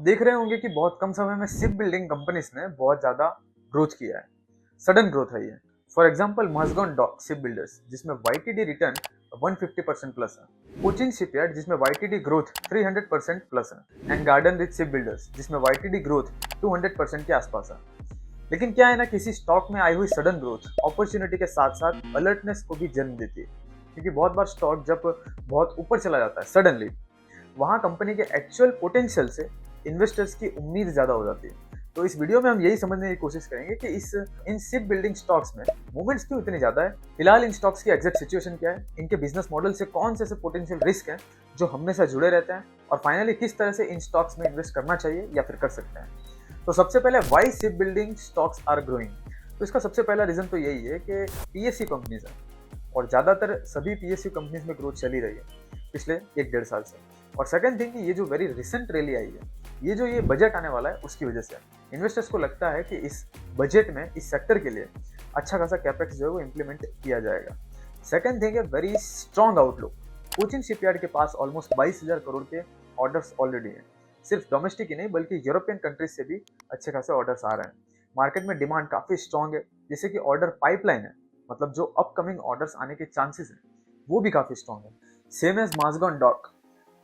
आप देख रहे होंगे कि बहुत कम समय में शिप बिल्डिंग कंपनीज ने बहुत ज़्यादा ग्रोथ किया है, सडन ग्रोथ है ये। For example Mazagon dock ship builders जिसमें वाईटीडी रिटर्न 150% प्लस है, कोचिन शिपयार्ड जिसमें वाईटीडी ग्रोथ 300% प्लस है, and garden reach ship builders जिसमें वाईटीडी ग्रोथ 200% के आसपास है। लेकिन क्या है ना, किसी स्टॉक में आई हुई सडन ग्रोथ अपॉर्चुनिटी के साथ साथ अलर्टनेस को भी जन्म देती है, क्योंकि बहुत बार स्टॉक जब बहुत ऊपर चला जाता है सडनली, वहाँ कंपनी के एक्चुअल पोटेंशियल से इन्वेस्टर्स की उम्मीद ज़्यादा हो जाती है। तो इस वीडियो में हम यही समझने की कोशिश करेंगे कि इन शिप बिल्डिंग स्टॉक्स में मूवमेंट्स क्यों इतनी ज़्यादा है, फिलहाल इन स्टॉक्स की एग्जैक्ट सिचुएशन क्या है, इनके बिजनेस मॉडल से कौन से पोटेंशियल रिस्क हैं जो हमेशा जुड़े रहते हैं, और फाइनली किस तरह से इन स्टॉक्स में इन्वेस्ट करना चाहिए या फिर कर सकते हैं। तो सबसे पहले why ship building stocks are growing. तो इसका सबसे पहला रीज़न तो यही है कि पीएसयू कंपनीज है, और ज़्यादातर सभी पीएसयू कंपनीज में ग्रोथ चली रही है पिछले 1-1.5 साल से। और सेकंड थिंग, ये जो वेरी रिसेंट रैली आई है, ये जो ये बजट आने वाला है उसकी वजह से इन्वेस्टर्स को लगता है कि इस बजट में इस सेक्टर के लिए अच्छा खासा कैपेक्स जो है वो इम्प्लीमेंट किया जाएगा। सेकंड थिंग है very strong outlook. Cochin shipyard के पास ऑलमोस्ट 22,000 करोड़ के ऑर्डर्स ऑलरेडी हैं, सिर्फ डोमेस्टिक ही नहीं बल्कि यूरोपियन कंट्रीज से भी अच्छे खासे ऑर्डर्स आ रहे हैं। मार्केट में डिमांड काफ़ी स्ट्रॉन्ग है, जैसे कि ऑर्डर पाइपलाइन है, मतलब जो अपकमिंग ऑर्डर्स आने के चांसेस हैं वो भी काफ़ी स्ट्रॉन्ग है। सेम एज मज़गान डॉक,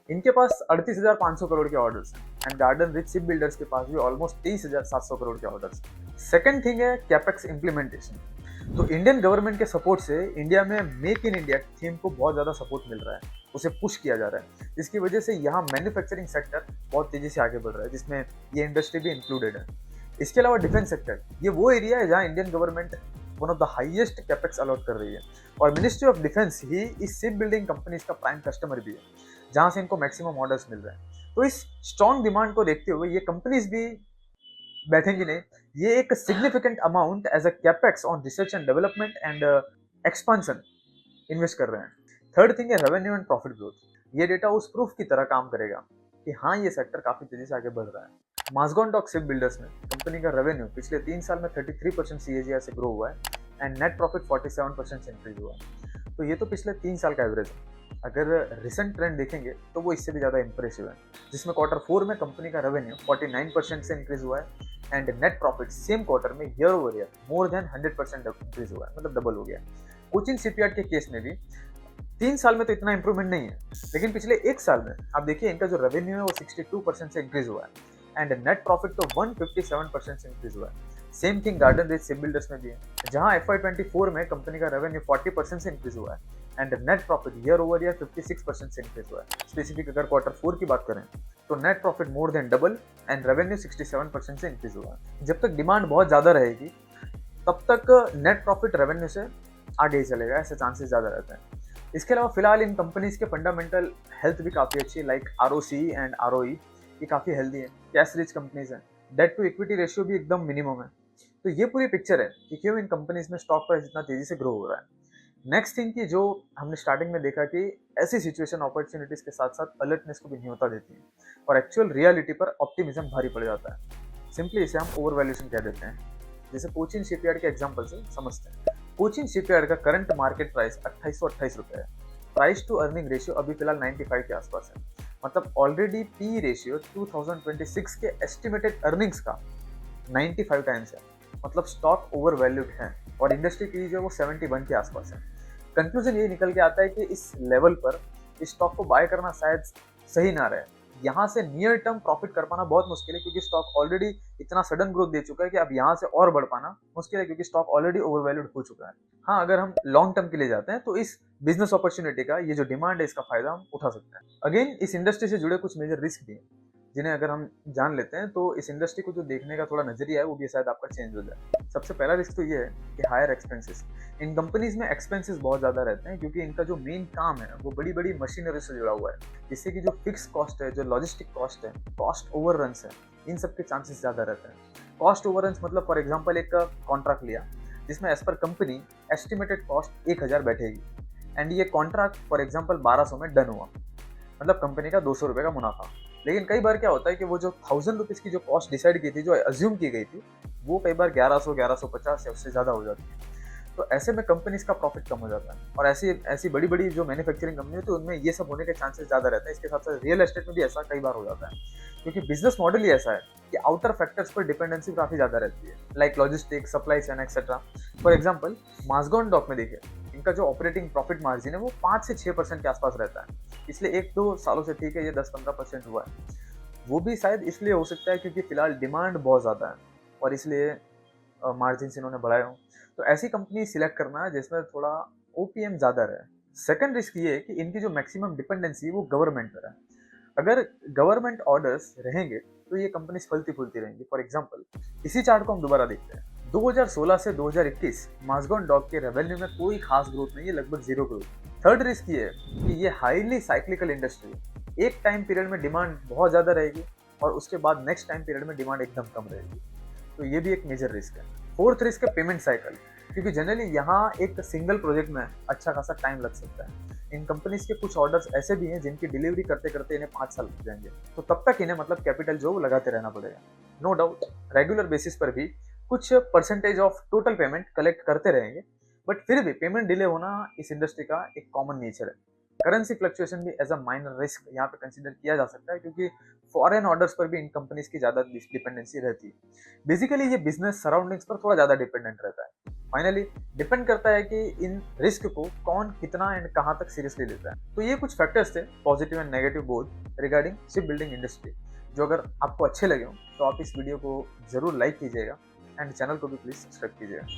इनके पास 38,500 करोड़ के ऑर्डर्स हैं, and garden reach ship builders के पास भी ऑलमोस्ट 23,700 करोड़ के ऑर्डर्स। सेकंड थिंग है कैपेक्स इम्प्लीमेंटेशन। तो इंडियन गवर्नमेंट के सपोर्ट से इंडिया में मेक इन इंडिया थीम को बहुत ज़्यादा सपोर्ट मिल रहा है, उसे पुश किया जा रहा है, जिसकी वजह से यहाँ मैन्युफैक्चरिंग सेक्टर बहुत तेज़ी से आगे बढ़ रहा है, जिसमें ये इंडस्ट्री भी इंक्लूडेड है। इसके अलावा डिफेंस सेक्टर, ये वो एरिया है जहाँ Indian government one of the highest capex allot कर रही है, और मिनिस्ट्री ऑफ डिफेंस ही इस शिप बिल्डिंग कंपनीज का प्राइम कस्टमर भी है, जहाँ से इनको मैक्सिमम ऑर्डर्स मिल रहे हैं। तो इस स्ट्रॉन्ग डिमांड को देखते हुए ये कंपनीज भी बैठेंगी नहीं, ये एक significant amount as a capex on research and development and expansion invest कर रहे हैं। थर्ड थिंग है रेवेन्यू एंड प्रॉफिट ग्रोथ। ये डेटा उस प्रूफ की तरह काम करेगा कि हाँ, ये सेक्टर काफ़ी तेजी से आगे बढ़ रहा है। मज़गान डॉक शिप बिल्डर्स में कंपनी का रेवेन्यू पिछले 3 साल में 33% CAGR से ग्रो हुआ है, एंड नेट प्रॉफिट 47% से इंक्रीज हुआ है। तो ये तो पिछले 3 साल का एवरेज है। अगर रिसेंट ट्रेंड देखेंगे तो वो इससे भी ज़्यादा इंप्रेसिव है, जिसमें Q4 में कंपनी का रेवेन्यू 49% से इंक्रीज हुआ है, and net profit same quarter में year over year more than 100% increase हुआ है, मतलब डबल हो गया। कोचिन शिपयार्ड के केस में भी 3 साल में तो इतना इंप्रूवमेंट नहीं है, लेकिन पिछले 1 साल में आप देखिए इनका जो रेवेन्यू है वो 62% से इंक्रीज हुआ है, एंड नेट प्रॉफिट तो 157% से इंक्रीज हुआ है। Same thing garden reach ship builders में भी है, जहां FY24 में कंपनी का रेवेन्यू 40% से इंक्रीज हुआ है, and net profit year over year 56% से इंक्रीज हुआ है। स्पेसिफिक अगर Q4 की बात करें तो net profit more than double, and revenue 67% से इंक्रीज हुआ है। जब तक डिमांड बहुत ज़्यादा रहेगी तब तक नेट प्रॉफिट रेवेन्यू से आगे ही चलेगा, ऐसे चांसेस ज़्यादा रहते हैं। इसके अलावा फिलहाल इन कंपनीज के फंडामेंटल हेल्थ भी काफ़ी अच्छी है, लाइक ROC एंड ROE ये काफ़ी हेल्दी है, कैश रिच कंपनीज हैं, डेट टू इक्विटी रेशियो भी एकदम मिनिमम है। तो ये पूरी पिक्चर है कि क्यों इन कंपनीज में स्टॉक प्राइस इतना तेजी से ग्रो हो रहा है। नेक्स्ट थिंग की जो हमने स्टार्टिंग में देखा कि ऐसी सिचुएशन अपॉर्चुनिटीज के साथ साथ अलर्टनेस को भी न्योता देती है, और एक्चुअल रियलिटी पर ऑप्टिमिज्म भारी पड़ जाता है। सिंपली इसे हम ओवर वैल्यूएशन कह देते हैं। जैसे कोचिन शिपयार्ड के एग्जाम्पल से समझते हैं। कोचिन शिपयार्ड का करंट मार्केट प्राइस 2828 रुपये है, प्राइस टू अर्निंग रेशियो अभी फिलहाल 95 के आसपास है, मतलब ऑलरेडी पी रेशियो 2026 के एस्टिमेटेड अर्निंग्स का 95 टाइम्स है, मतलब स्टॉक ओवर वैल्यूड है, और इंडस्ट्री की जो वो 71 के आसपास है। कंक्लूजन ये निकल के आता है कि इस लेवल पर इस स्टॉक को बाय करना शायद सही ना रहे। यहाँ से नियर टर्म प्रॉफिट कर पाना बहुत मुश्किल है, क्योंकि स्टॉक ऑलरेडी इतना सडन ग्रोथ दे चुका है कि अब यहाँ से और बढ़ पाना मुश्किल है, क्योंकि स्टॉक ऑलरेडी ओवरवैल्यूड हो चुका है। हाँ, अगर हम लॉन्ग टर्म के लिए जाते हैं तो इस बिजनेस अपॉर्चुनिटी का ये जो डिमांड है इसका फायदा हम उठा सकते हैं। अगेन इस इंडस्ट्री से जुड़े कुछ मेजर रिस्क भी हैं, जिन्हें अगर हम जान लेते हैं तो इस इंडस्ट्री को जो देखने का थोड़ा नजरिया है वो भी शायद आपका चेंज हो जाए। सबसे पहला रिस्क तो ये है कि हायर एक्सपेंसेस। इन कंपनीज में एक्सपेंसेस बहुत ज़्यादा रहते हैं, क्योंकि इनका जो मेन काम है वो बड़ी बड़ी मशीनरी से जुड़ा हुआ है, जिससे कि जो फिक्स कॉस्ट है, जो लॉजिस्टिक कॉस्ट है, कॉस्ट ओवररन्स है, इन सब के चांसेस ज़्यादा रहते हैं। कॉस्ट ओवररन्स मतलब फॉर एग्जाम्पल एक कॉन्ट्रैक्ट लिया जिसमें as per company estimated cost 1000 बैठेगी, एंड ये कॉन्ट्रैक्ट फॉर एग्जाम्पल 1200 में डन हुआ, मतलब कंपनी का 200 रुपये का मुनाफा। लेकिन कई बार क्या होता है कि वो जो 1000 रुपीज़ की जो कॉस्ट डिसाइड की थी, जो अज्यूम की गई थी, वो कई बार 1100, 1150 या उससे ज़्यादा हो जाती है। तो ऐसे में कंपनीज का प्रॉफिट कम हो जाता है। और ऐसी ऐसी बड़ी बड़ी जो मैन्युफैक्चरिंग कंपनी होती है उनमें ये सब होने के चांसेस ज़्यादा रहते हैं। इसके साथ साथ रियल एस्टेट में भी ऐसा कई बार हो जाता है, क्योंकि बिजनेस मॉडल ही ऐसा है कि आउटर फैक्टर्स पर डिपेंडेंसी काफ़ी ज़्यादा रहती है, like logistics, supply chain etcetera. For example Mazagon dock में देखिए, इनका जो ऑपरेटिंग प्रॉफिट मार्जिन है वो 5 से 6% के आसपास रहता है। पिछले 1-2 सालों से ठीक है ये 10-15% हुआ है। वो भी शायद इसलिए हो सकता है क्योंकि फिलहाल डिमांड बहुत ज़्यादा है और इसलिए मार्जिन इन्होंने बढ़ाए हों। तो ऐसी कंपनी सिलेक्ट करना है जिसमें थोड़ा ओपीएम ज़्यादा रहे। सेकंड रिस्क ये है कि इनकी जो मैक्सिमम डिपेंडेंसी वो गवर्नमेंट पर है। अगर गवर्नमेंट ऑर्डर्स रहेंगे तो ये कंपनीज फलती फूलती रहेंगी। फॉर एग्जांपल इसी चार्ट को हम दोबारा देखते हैं। 2016 से 2021 माजगॉन डॉग के रेवेन्यू में कोई खास ग्रोथ नहीं है, लगभग जीरो ग्रोथ। थर्ड रिस्क ये है कि ये हाईली साइक्लिकल इंडस्ट्री है। एक टाइम पीरियड में डिमांड बहुत ज़्यादा रहेगी और उसके बाद नेक्स्ट टाइम पीरियड में डिमांड एकदम कम रहेगी। तो ये भी एक मेजर रिस्क है। फोर्थ रिस्क है पेमेंट साइकिल, क्योंकि जनरली यहाँ एक सिंगल प्रोजेक्ट में अच्छा खासा टाइम लग सकता है। इन कंपनीज के कुछ ऑर्डर्स ऐसे भी हैं जिनकी डिलीवरी करते करते इन्हें 5 साल लग जाएंगे, तो तब तक इन्हें मतलब कैपिटल जो लगाते रहना पड़ेगा। नो डाउट रेगुलर बेसिस पर भी कुछ percentage of total payment collect करते रहेंगे, बट फिर भी पेमेंट डिले होना इस इंडस्ट्री का एक कॉमन नेचर है। करेंसी फ्लक्चुएशन भी एज अ माइनर रिस्क यहाँ पे कंसिडर किया जा सकता है, क्योंकि फॉरेन ऑर्डर्स पर भी इन कंपनीज की ज़्यादा डिपेंडेंसी रहती है। बेसिकली ये बिजनेस सराउंडिंग्स पर थोड़ा ज़्यादा डिपेंडेंट रहता है। फाइनली डिपेंड करता है कि इन रिस्क को कौन कितना एंड कहाँ तक सीरियसली लेता है। तो ये कुछ फैक्टर्स थे, positive and negative both, regarding ship building industry, जो अगर आपको अच्छे लगे हो तो आप इस वीडियो को जरूर लाइक कीजिएगा एंड चैनल को भी प्लीज सब्सक्राइब कीजिएगा।